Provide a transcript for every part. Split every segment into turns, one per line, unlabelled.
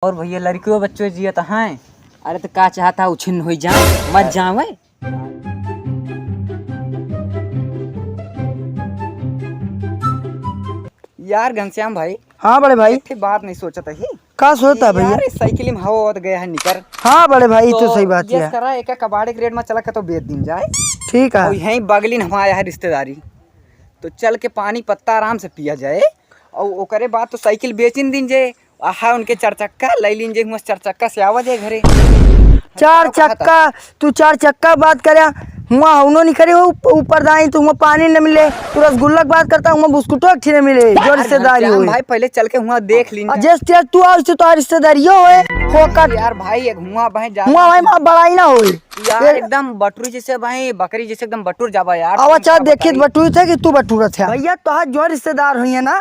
और भैया लड़कियों बच्चों जियत हैं। अरे तो का चाहता उछिन्न हो जाए मत जावे। यार घनश्याम भाई।
हाँ बड़े भाई।
एक बात नहीं सोचा था ही।
का सोचता भैया?
यार साइकिल में हवा गया है निकर।
हाँ बड़े भाई तो सही बात
है।
है।
करा एक कबाड़े के रेट में चला के तो बेच दिन जाए।
ठीक है।
और यहीं बगली में हमारा है रिश्तेदारी, तो चल के पानी पत्ता आराम से पिया जाए और ओकरे बाद तो साइकिल बेचिन दिन जाए। आहा उनके चार चक्का ले लीन जाए, चार चक्का से आवा जाए घरे।
चार चक्का? तू चार चक्का बात करे हुआ उनो नहीं करे हो ऊपर दाई तो हुआ पानी न मिले, तू रसगुल्ला की बात करता हुआ बिस्कुटो अच्छी न मिले जो रिश्तेदारी हो
भाई। पहले चल के हुआ देख लीन
जैसे तू आओ तो रिश्तेदारियों होए फोकट
यार भाई। एक हुआ भाई
हुआ भाई मां बड़ाई ना होए
यार एकदम बटुरी जैसे भाई, बकरी जैसे एकदम बटुर जाबा यार।
अब अच्छा देखिए बटुरी थे कि तू बटुरा था भैया। तो जो रिश्तेदार हुई है ना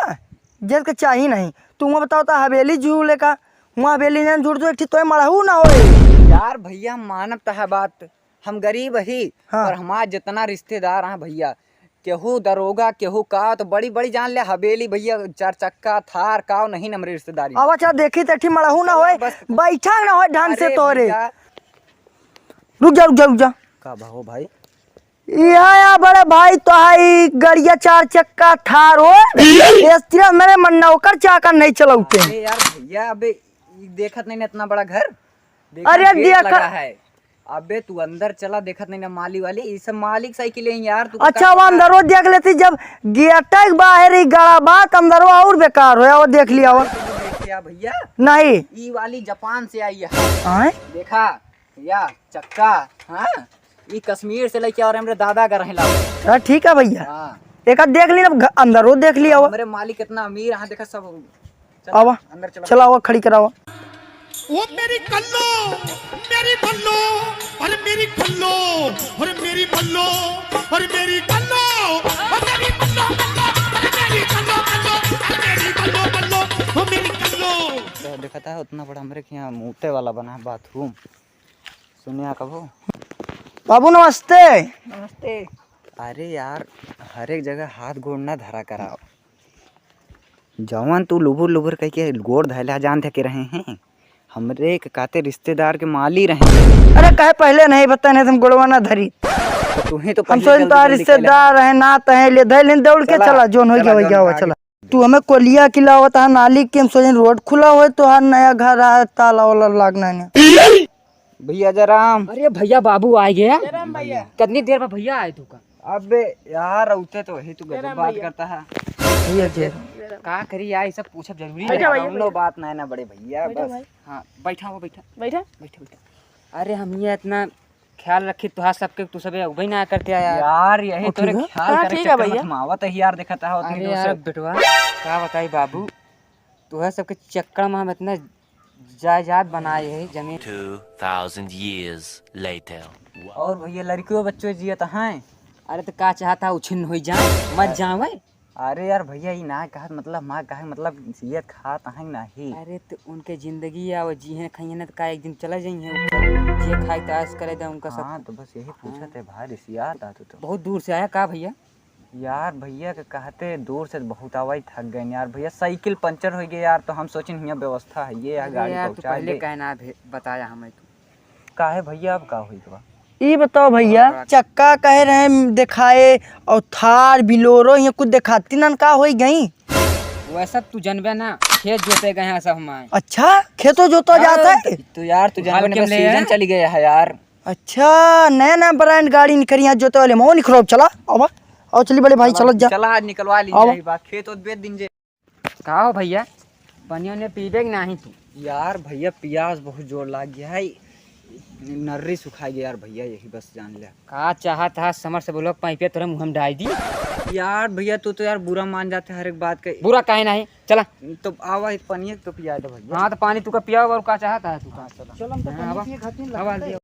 जिसके चाहिए नहीं तू वहाँ बताओ था हवेली झूले का वहाँ हवेली ने झूठ तो एक तो मड़हू ना होए
यार। भैया मानव तो है बात, हम गरीब ही।
हाँ।
और हमारा जितना रिश्तेदार हैं भैया, केहू दरोगा केहू का तो बड़ी बड़ी जान ले हवेली भैया, चार चक्का थार का नहीं नमरे रिश्तेदारी।
अब अच्छा देखी तो मड़हू ना होए, बैठा ना होए ढंग से तोरे। रुक जा
का भाव भाई
या बड़े भाई तो हाई गड़िया चार चक्का थार हो मेरे मन नौकर चाकर नहीं चलाते
यार भैया। अबे देखत नहीं ना इतना बड़ा घर।
अरे
लगा है। अबे तू अंदर चला, देखत नहीं ना माली वाली ये सब मालिक साइकिल है यार। तू
अच्छा वो अंदर देख लेती जब गेट बाहर ही गड़ा बात अंदर और बेकार हो देख लिया वो
भैया।
नहीं
ई वाली जापान से आई है। देखा भैया चक्का। हाँ ये कश्मीर से लेके और हमारे दादा का रहेला।
ठीक है भैया।
हाँ।
एक देख ली ना अंदर वो देख लिया
हमारे मालिक कितना अमीर है। देखा सब।
आवा
अंदर
चला हुआ खड़ी करावा।
वो मेरी कल्लो मेरी बल्लो और मेरी कल्लो और मेरी बल्लो और मेरी कल्लो और मेरी बल्लो और मेरी कल्लो और मेरी बल्लो बल्लो और मेरी कल्लो।
देखा था उतना बड़ा हमारे यहाँ मूते वाला बना है बाथरूम। सुनिया कबो
बाबू नमस्ते।
नमस्ते। अरे यार हर एक जगह हाथ गोड़ ना धरा कराओ। जवान तू लुबुर लुबुर कह के गोड़ धैला जान थे के रहे हैं। हमरे के काते रिश्तेदार के माली रहे।
अरे कहे पहले नहीं बता नहीं तुम गोड़वा ना धरी
तो तू ही तो
हम सोच तो रिश्तेदार है ना तहे ले धैल दौड़ के चला जोन हो गया चला। तू हमें कोलिया खिलावत है नाली के हम सोचे रोड खुला हो तो हर नया घर है ताला वाला लागना है।
भैया जराम।
अरे भैया बाबू आ गया। कितनी देर में भैया आए तू का?
अबे यार उठे तो वही तू गजब बात करता है
भैया
का करी यार। ये सब पूछब जरूरी है। हम लोग बात नहीं ना बड़े भैया बस। हाँ बैठा हो बैठा
बैठा
बैठा बैठा।
अरे हम ये इतना ख्याल रखी तुहार सबके तू सबे उबई ना करते यार।
यार यही तोरे ख्याल करे
ठीक है भैया।
मावत है यार। देखा था उतनी
अरे
दूर
यार
से।
बेटवा का बताई बाबू तुहार सबके चक्कर में हम इतना जायदाद बनाए है जमीन।
2000 years later।
और भैया लड़कियों बच्चों जियत हैं।
अरे तो का चाहता उछिन्न हो जाए मत जावे।
अरे यार भैया ये ना कहा मतलब माँ कहा मतलब ये खात हैं नहीं।
अरे तो उनके जिंदगी है वो जी खाइए ना तो का एक दिन चला जाइए ऊपर जे खाई तो आस करे उनका सब।
हाँ तो बस यही पूछा थे भाई रिसिया था तू तो।
बहुत दूर से आया का भैया?
यार भैया के कहते दूर से बहुत आवाज थक गए यार। भैया साइकिल पंचर हो गया यार, तो हम सोचे यहाँ व्यवस्था है ये यार गाड़ी
यार तू
पहुँचा
पहले
दे।
कहना बताया हमें तू
का है भैया अब का हुई तो
ये बताओ भैया चक्का कह रहे हैं दिखाए और थार बिलोरो ये कुछ दिखाती ना का हो गई।
वैसा तू जनबे ना खेत जोते गए हैं सब हमारे।
अच्छा खेतों जोता जाता है
तो यार तू जान बस सीजन चली गया है यार।
अच्छा नया नया ब्रांड गाड़ी निकली यहाँ जोते वाले मोह निकलो चला अब और चली बड़े भाई चलो जा
चला आज निकलवा लीजिए बात खेत और बेच दिन जे।
का हो भैया पानी ने पीबे कि नहीं तू?
यार भैया प्यास बहुत जोर लग गया है, नर्री सुखा गया यार भैया यही बस जान ले।
का चाहत था समर से बोलो पाइपे तोरे मुंह में डाल दी।
यार भैया तू तो यार बुरा मान जाते हर एक बात का।
बुरा काहे नहीं चला
तो आवा एक पानी तो पिया दे भैया।
हाँ तो पानी तू का पिया और का चाहता है तू का?
चलो हम तो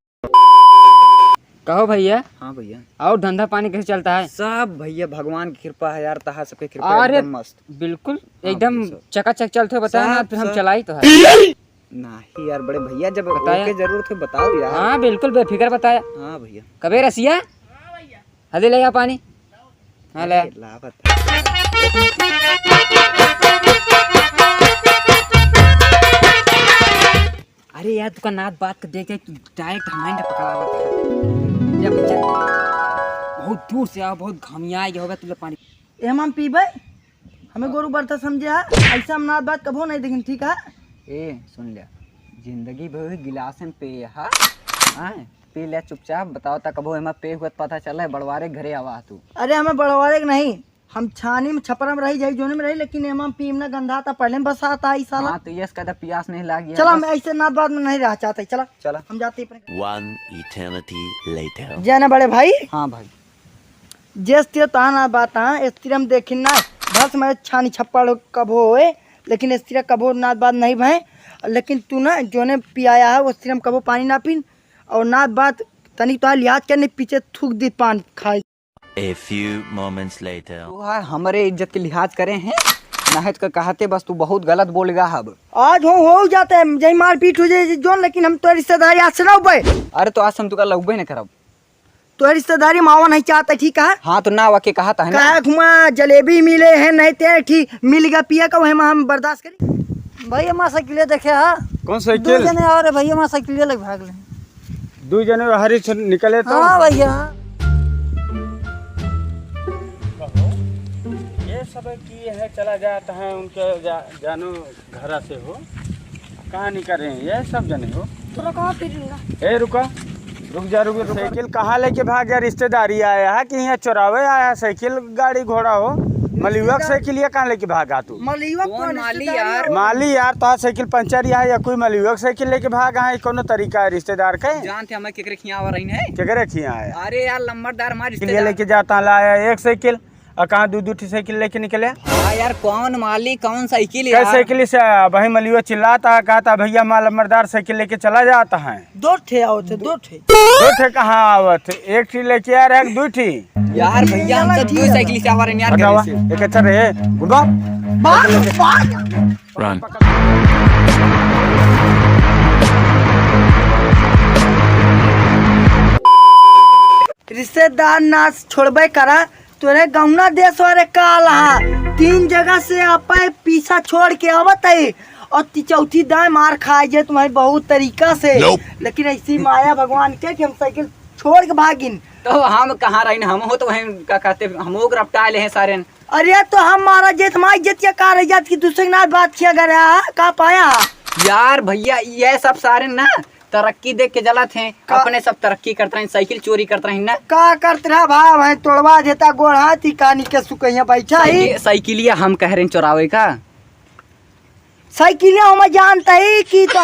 कहो भैया।
हाँ भैया
और धंधा पानी कैसे चलता है?
सब भैया भगवान की कृपा है यार, तहा सबके कृपा
अरे
एकदम मस्त
बिल्कुल
हाँ
एकदम
भैया,
चकाचक चलते हो बताया ना
सब-
फिर हम
सब।
चलाई तो है।
नहीं यार बड़े भैया जब
बताया।
ओके जरूरत है बताओ यार।
हाँ बिल्कुल बेफिक्र बताया।
हाँ भैया
कबे रसिया हदे ले आ पानी। हाँ ले
लावत
अरे यार तू का नात बात कर देख तू डायरेक्ट हमारे पकड़ावा जब चल बहुत दूर से आओ बहुत घमिया ये होगा तुझे पानी
एम हम पीबे हमें गोरू बर्ता समझे है ऐसा हम नात बात कबो नहीं देखें ठीक है।
ए सुन लिया जिंदगी भर गिलास में पे हा आए पी ले चुपचाप बताओ ता कबो एमा पे हुआ पता चला है बड़वारे घरे आवा तू।
अरे हमें बड़वारे के नहीं हम छानी में छपरा में रही जाई जोने में रही लेकिन एम हम पीम ना गंधा था पहले में बसाता आई साला।
हाँ तो ये इसका प्यास नहीं लागी
चला मैं ऐसे नात बात में नहीं रह चाहते चला
चला
हम जाते हैं अपने।
One eternity later.
जय ना बड़े भाई
हाँ भाई
जिस तियो ताना बात हाँ इस तिरम हम देखिन ना बस मैं छानी छप्पड़ कबो होए लेकिन इस तिरह कबो नात बात नहीं भाई लेकिन तू ना जोने पियाया है उस तिरम कबो पानी ना पीन और नात बात तनिक तो लिहाज करने पीछे थूक दी पान खाए।
A few moments later.
तू है हमारे इज्जत के लिहाज करे हैं नाहत का कहते बस तू बहुत गलत बोल गया अब।
आज हो जाता है जय मार पीट हो जाए जोन लेकिन हम तो रिश्तेदारी आज से ना उबे
अरे तो आज हम तुका लौबे न करब
तो रिश्तेदारी मावा नहीं चाहता ठीक है।
हाँ तो ना वाके कहा था
कहा घुमा जलेबी मिले हैं नहीं ते ठीक मिल गया पिया का वही हम बर्दाश्त करें। भाई हमारा साइकिल देखे हाँ
कौन
दो
साइकिल
जने और भैया हमारा साइकिल लग भाग ले।
2 जने हरी से निकले तो
हाँ भैया
ये सब किए है चला जाता है उनके जानो घर से हो कहाँ निकल रहे हैं ये सब जने हो
थोड़ा कहाँ फिर
ए रुका रुक जा साइकिल कहाँ लेके भाग गया रिश्तेदारी आया है कि यहाँ चुरावे आया है साइकिल गाड़ी घोड़ा हो मलियुआ के साइकिल ये कहाँ लेके भागा तू
मलियुआ
कौन माली यार
माली यार तो साइकिल पंचर है या कोई मलियुआ के साइकिल लेके भागा है कोनो तरीका है रिश्तेदार के
जानते हमें केकरे खियावा रही है
केकरे खिया है
अरे यार लंबरदार हमारे
साइकिल लेके जाता लाया एक साइकिल और कहाँ 2 साइकिल लेके निकले
हाँ यार कौन माली कौन साइकिल
कैसे साइकिल से वही मलियुआ चिल्लाता है कहता भैया माल लंबरदार साइकिल लेके चला जाता है
2 ठे आओ थे 2 ठे
2 ठे कहाँ आवत 1 ठी लेके आ रहा है 2 ठी
यार भैया हम सब 2 साइकिल से आवा रहे हैं यार
हटावा
घर से।
एक अच्छा रहे गुडा
Run.
रिश्तेदार ना छोड़बे करा तोरे गौना देश वाले काल हा 3 जगह से आपे पीछा छोड़ के आवत है और चौथी दाएं मार खाए जे तुम्हारी बहुत तरीका से लेकिन ऐसी माया भगवान के कि हम साइकिल छोड़ के भागिन।
तो हम कहाँ रही हम हो तो वहीं क्या कहते हम लोग रपटा ले हैं सारे।
अरे तो हम मारा जेत हमारी इज्जत या कार इज्जत की दूसरे के नाथ बात किया गया का पाया
यार भैया ये सब सारे ना तरक्की देख के जलत हैं अपने सब तरक्की करते हैं साइकिल चोरी करते हैं ना
का करते रहा भाव है तोड़वा देता गोड़ हाथी कहानी के सुकैया बैठा ही
साइकिलिया हम कह रहे हैं चोरावे का
साइकिलिया हम जानता ही कि तो